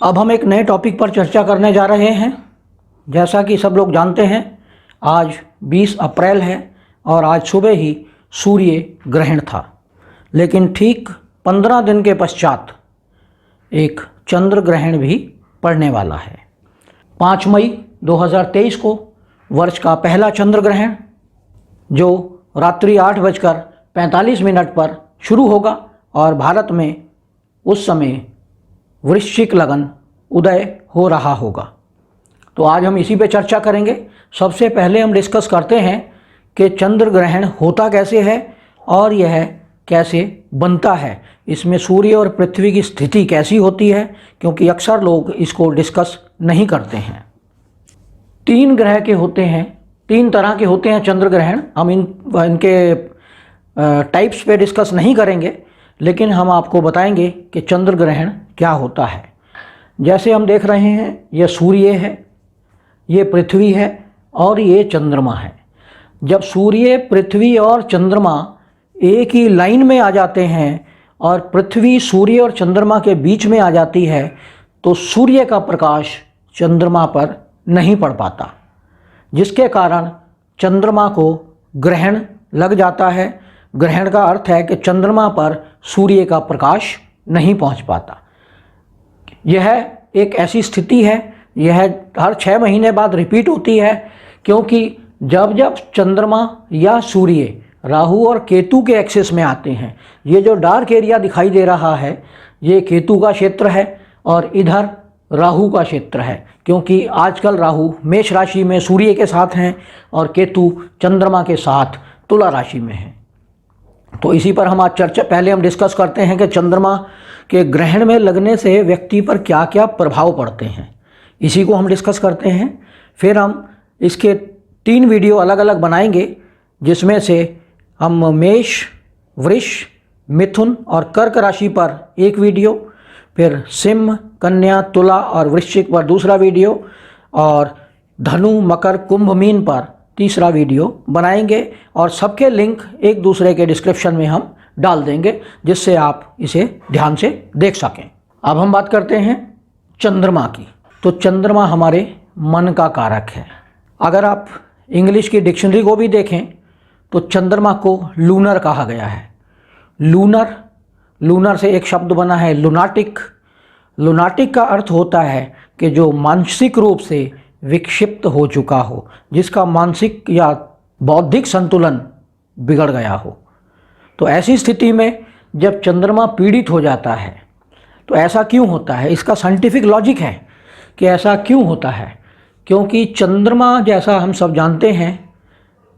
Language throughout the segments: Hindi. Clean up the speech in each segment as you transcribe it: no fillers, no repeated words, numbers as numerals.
अब हम एक नए टॉपिक पर चर्चा करने जा रहे हैं। जैसा कि सब लोग जानते हैं, आज 20 अप्रैल है और आज सुबह ही सूर्य ग्रहण था। लेकिन ठीक 15 दिन के पश्चात एक चंद्र ग्रहण भी पड़ने वाला है। 5 मई 2023 को वर्ष का पहला चंद्र ग्रहण, जो रात्रि 8:45 पर शुरू होगा और भारत में उस समय वृश्चिक लगन उदय हो रहा होगा। तो आज हम इसी पे चर्चा करेंगे। सबसे पहले हम डिस्कस करते हैं कि चंद्र ग्रहण होता कैसे है और यह कैसे बनता है, इसमें सूर्य और पृथ्वी की स्थिति कैसी होती है, क्योंकि अक्सर लोग इसको डिस्कस नहीं करते हैं। 3 ग्रह के होते हैं, 3 तरह के होते हैं चंद्र ग्रहण। हम इनके टाइप्स पे डिस्कस नहीं करेंगे, लेकिन हम आपको बताएंगे कि चंद्र ग्रहण क्या होता है। जैसे हम देख रहे हैं, यह सूर्य है, ये पृथ्वी है और ये चंद्रमा है। जब सूर्य, पृथ्वी और चंद्रमा एक ही लाइन में आ जाते हैं और पृथ्वी सूर्य और चंद्रमा के बीच में आ जाती है, तो सूर्य का प्रकाश चंद्रमा पर नहीं पड़ पाता, जिसके कारण चंद्रमा को ग्रहण लग जाता है। ग्रहण का अर्थ है कि चंद्रमा पर सूर्य का प्रकाश नहीं पहुंच पाता। यह एक ऐसी स्थिति है, यह हर 6 महीने बाद रिपीट होती है, क्योंकि जब जब चंद्रमा या सूर्य राहु और केतु के एक्सिस में आते हैं, ये जो डार्क एरिया दिखाई दे रहा है, ये केतु का क्षेत्र है और इधर राहु का क्षेत्र है, क्योंकि आजकल राहु मेष राशि में सूर्य के साथ हैं और केतु चंद्रमा के साथ तुला राशि में है। तो इसी पर हम आज पहले हम डिस्कस करते हैं कि चंद्रमा के ग्रहण में लगने से व्यक्ति पर क्या क्या प्रभाव पड़ते हैं, इसी को हम डिस्कस करते हैं। फिर हम इसके 3 वीडियो अलग अलग बनाएंगे, जिसमें से हम मेष, वृष, मिथुन और कर्क राशि पर एक वीडियो, फिर सिंह, कन्या, तुला और वृश्चिक पर दूसरा वीडियो और धनु, मकर, कुंभ, मीन पर तीसरा वीडियो बनाएंगे और सबके लिंक एक दूसरे के डिस्क्रिप्शन में हम डाल देंगे, जिससे आप इसे ध्यान से देख सकें। अब हम बात करते हैं चंद्रमा की। तो चंद्रमा हमारे मन का कारक है। अगर आप इंग्लिश की डिक्शनरी को भी देखें तो चंद्रमा को लूनर कहा गया है। लूनर से एक शब्द बना है लुनाटिक। लुनाटिक का अर्थ होता है कि जो मानसिक रूप से विक्षिप्त हो चुका हो, जिसका मानसिक या बौद्धिक संतुलन बिगड़ गया हो। तो ऐसी स्थिति में जब चंद्रमा पीड़ित हो जाता है, तो ऐसा क्यों होता है, इसका साइंटिफिक लॉजिक है कि ऐसा क्यों होता है। क्योंकि चंद्रमा, जैसा हम सब जानते हैं,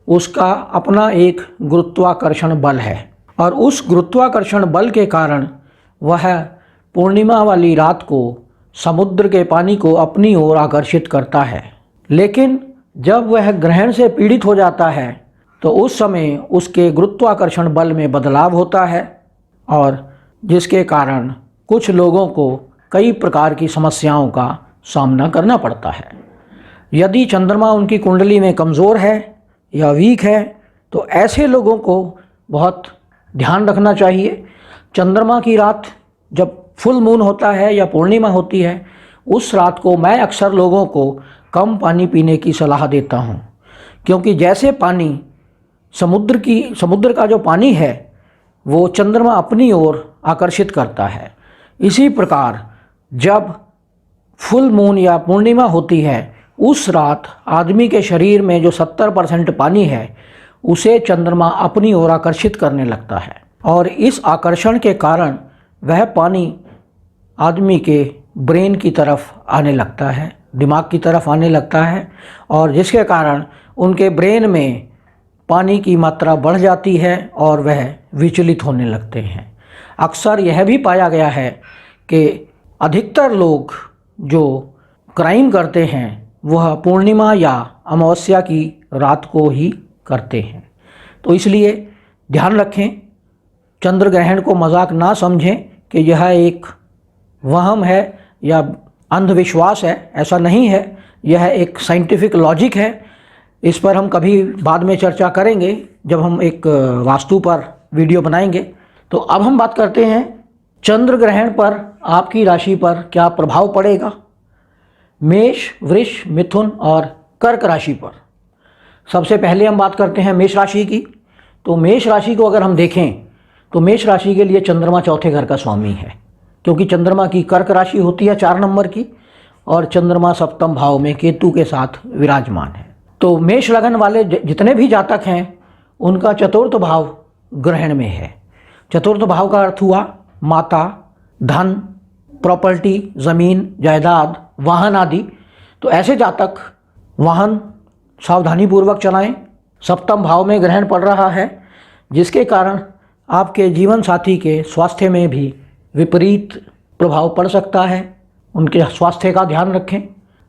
उसका अपना एक गुरुत्वाकर्षण बल है और उस गुरुत्वाकर्षण बल के कारण वह पूर्णिमा वाली रात को समुद्र के पानी को अपनी ओर आकर्षित करता है। लेकिन जब वह ग्रहण से पीड़ित हो जाता है, तो उस समय उसके गुरुत्वाकर्षण बल में बदलाव होता है और जिसके कारण कुछ लोगों को कई प्रकार की समस्याओं का सामना करना पड़ता है। यदि चंद्रमा उनकी कुंडली में कमज़ोर है या वीक है, तो ऐसे लोगों को बहुत ध्यान रखना चाहिए। चंद्रमा की रात जब फुल मून होता है या पूर्णिमा होती है, उस रात को मैं अक्सर लोगों को कम पानी पीने की सलाह देता हूँ, क्योंकि जैसे पानी समुद्र का जो पानी है वो चंद्रमा अपनी ओर आकर्षित करता है, इसी प्रकार जब फुल मून या पूर्णिमा होती है, उस रात आदमी के शरीर में जो 70% पानी है, उसे चंद्रमा अपनी ओर आकर्षित करने लगता है और इस आकर्षण के कारण वह पानी आदमी के ब्रेन की तरफ आने लगता है, दिमाग की तरफ आने लगता है, और जिसके कारण उनके ब्रेन में पानी की मात्रा बढ़ जाती है और वह विचलित होने लगते हैं। अक्सर यह भी पाया गया है कि अधिकतर लोग जो क्राइम करते हैं वह पूर्णिमा या अमावस्या की रात को ही करते हैं। तो इसलिए ध्यान रखें, चंद्र ग्रहण को मजाक ना समझें कि यह एक वहम है या अंधविश्वास है। ऐसा नहीं है, यह एक साइंटिफिक लॉजिक है। इस पर हम कभी बाद में चर्चा करेंगे जब हम एक वास्तु पर वीडियो बनाएंगे। तो अब हम बात करते हैं चंद्र ग्रहण पर आपकी राशि पर क्या प्रभाव पड़ेगा? मेष, वृष, मिथुन और कर्क राशि पर। सबसे पहले हम बात करते हैं मेष राशि की। तो मेष राशि को अगर हम देखें तो मेष राशि के लिए चंद्रमा चौथे घर का स्वामी है, क्योंकि चंद्रमा की कर्क राशि होती है 4 नंबर की, और चंद्रमा सप्तम भाव में केतु के साथ विराजमान है। तो मेष लगन वाले जितने भी जातक हैं उनका चतुर्थ भाव ग्रहण में है। चतुर्थ भाव का अर्थ हुआ माता, धन, प्रॉपर्टी, ज़मीन, जायदाद, वाहन आदि। तो ऐसे जातक वाहन सावधानी पूर्वक चलाएं। सप्तम भाव में ग्रहण पड़ रहा है, जिसके कारण आपके जीवन साथी के स्वास्थ्य में भी विपरीत प्रभाव पड़ सकता है। उनके स्वास्थ्य का ध्यान रखें।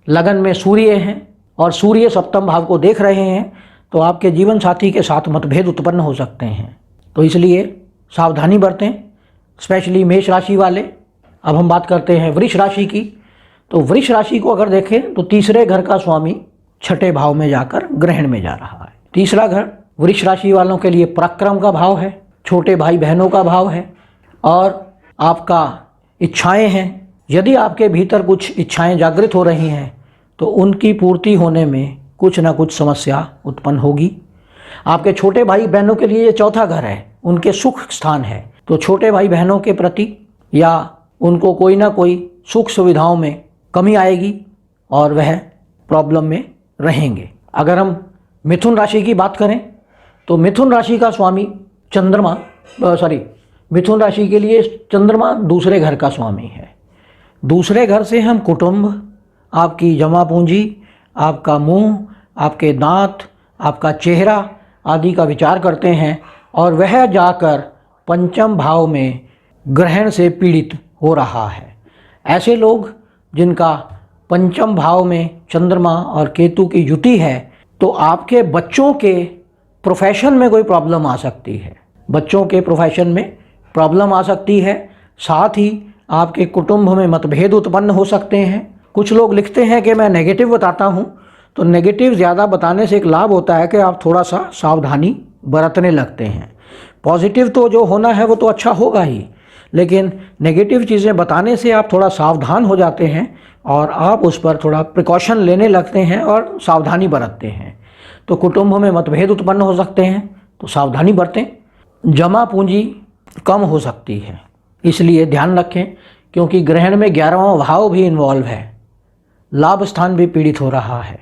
लगन में सूर्य हैं और सूर्य सप्तम भाव को देख रहे हैं, तो आपके जीवन साथी के साथ मतभेद उत्पन्न हो सकते हैं। तो इसलिए सावधानी बरतें, स्पेशली मेष राशि वाले। अब हम बात करते हैं वृष राशि की। तो वृष राशि को अगर देखें तो तीसरे घर का स्वामी छठे भाव में जाकर ग्रहण में जा रहा है। तीसरा घर वृष राशि वालों के लिए पराक्रम का भाव है, छोटे भाई बहनों का भाव है, और आपका इच्छाएं हैं। यदि आपके भीतर कुछ इच्छाएं जागृत हो रही हैं तो उनकी पूर्ति होने में कुछ ना कुछ समस्या उत्पन्न होगी। आपके छोटे भाई बहनों के लिए ये चौथा घर है, उनके सुख स्थान है। तो छोटे भाई बहनों के प्रति या उनको कोई ना कोई सुख सुविधाओं में कमी आएगी और वह प्रॉब्लम में रहेंगे। अगर हम मिथुन राशि की बात करें तो मिथुन राशि का स्वामी मिथुन राशि के लिए चंद्रमा दूसरे घर का स्वामी है। दूसरे घर से हम कुटुंब, आपकी जमा पूंजी, आपका मुंह, आपके दांत, आपका चेहरा आदि का विचार करते हैं, और वह जाकर पंचम भाव में ग्रहण से पीड़ित हो रहा है। ऐसे लोग जिनका पंचम भाव में चंद्रमा और केतु की युति है, तो आपके बच्चों के प्रोफेशन में कोई प्रॉब्लम आ सकती है। बच्चों के प्रोफेशन में प्रॉब्लम आ सकती है। साथ ही आपके कुटुंब में मतभेद उत्पन्न हो सकते हैं। कुछ लोग लिखते हैं कि मैं नेगेटिव बताता हूं, तो नेगेटिव ज़्यादा बताने से एक लाभ होता है कि आप थोड़ा सा सावधानी बरतने लगते हैं। पॉजिटिव तो जो होना है वो तो अच्छा होगा ही, लेकिन नेगेटिव चीज़ें बताने से आप थोड़ा सावधान हो जाते हैं और आप उस पर थोड़ा प्रिकॉशन लेने लगते हैं और सावधानी बरतते हैं। तो कुटुंब में मतभेद उत्पन्न हो सकते हैं, तो सावधानी बरतें। जमा पूंजी कम हो सकती है, इसलिए ध्यान रखें, क्योंकि ग्रहण में 11वां भाव भी इन्वॉल्व है। लाभ स्थान भी पीड़ित हो रहा है,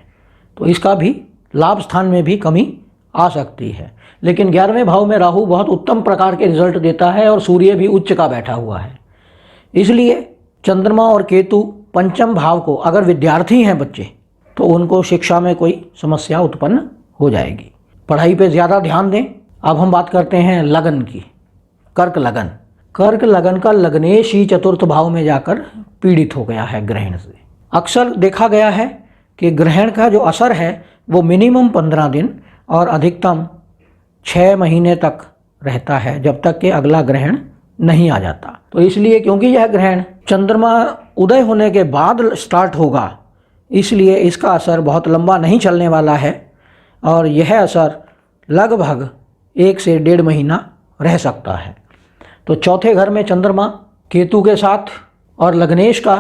तो इसका भी लाभ स्थान में भी कमी आ सकती है। लेकिन 11वें भाव में राहु बहुत उत्तम प्रकार के रिजल्ट देता है और सूर्य भी उच्च का बैठा हुआ है। इसलिए चंद्रमा और केतु पंचम भाव को, अगर विद्यार्थी हैं बच्चे, तो उनको शिक्षा में कोई समस्या उत्पन्न हो जाएगी। पढ़ाई पे ज़्यादा ध्यान दें। अब हम बात करते हैं लगन की। कर्क लगन। कर्क लगन का लग्नेश ही चतुर्थ भाव में जाकर पीड़ित हो गया है ग्रहण से। अक्सर देखा गया है कि ग्रहण का जो असर है वो मिनिमम 15 दिन और अधिकतम 6 महीने तक रहता है, जब तक कि अगला ग्रहण नहीं आ जाता। तो इसलिए क्योंकि यह ग्रहण चंद्रमा उदय होने के बाद स्टार्ट होगा, इसलिए इसका असर बहुत लंबा नहीं चलने वाला है, और यह असर लगभग 1 से 1.5 महीना रह सकता है। तो चौथे घर में चंद्रमा केतु के साथ और लग्नेश का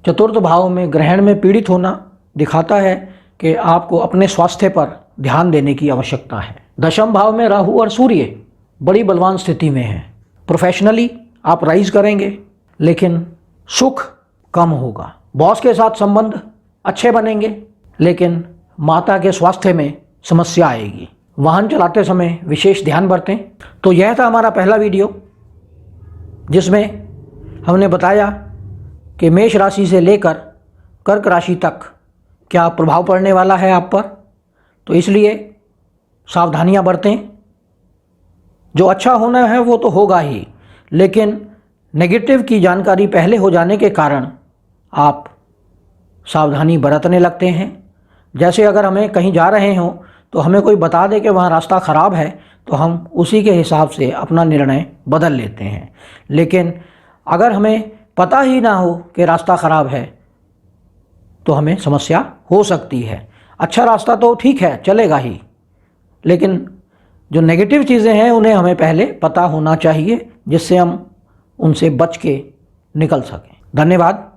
चतुर्थ भाव में ग्रहण में पीड़ित होना दिखाता है कि आपको अपने स्वास्थ्य पर ध्यान देने की आवश्यकता है। दशम भाव में राहु और सूर्य बड़ी बलवान स्थिति में है। प्रोफेशनली आप राइज करेंगे, लेकिन सुख कम होगा। बॉस के साथ संबंध अच्छे बनेंगे, लेकिन माता के स्वास्थ्य में समस्या आएगी। वाहन चलाते समय विशेष ध्यान बरतें। तो यह था हमारा पहला वीडियो, जिसमें हमने बताया कि मेष राशि से लेकर कर्क राशि तक क्या प्रभाव पड़ने वाला है आप पर। तो इसलिए सावधानियां बरतें। जो अच्छा होना है वो तो होगा ही, लेकिन नेगेटिव की जानकारी पहले हो जाने के कारण आप सावधानी बरतने लगते हैं। जैसे अगर हमें कहीं जा रहे हों तो हमें कोई बता दे कि वहाँ रास्ता ख़राब है, तो हम उसी के हिसाब से अपना निर्णय बदल लेते हैं। लेकिन अगर हमें पता ही ना हो कि रास्ता ख़राब है तो हमें समस्या हो सकती है। अच्छा रास्ता तो ठीक है, चलेगा ही, लेकिन जो नेगेटिव चीज़ें हैं उन्हें हमें पहले पता होना चाहिए, जिससे हम उनसे बच के निकल सकें। धन्यवाद।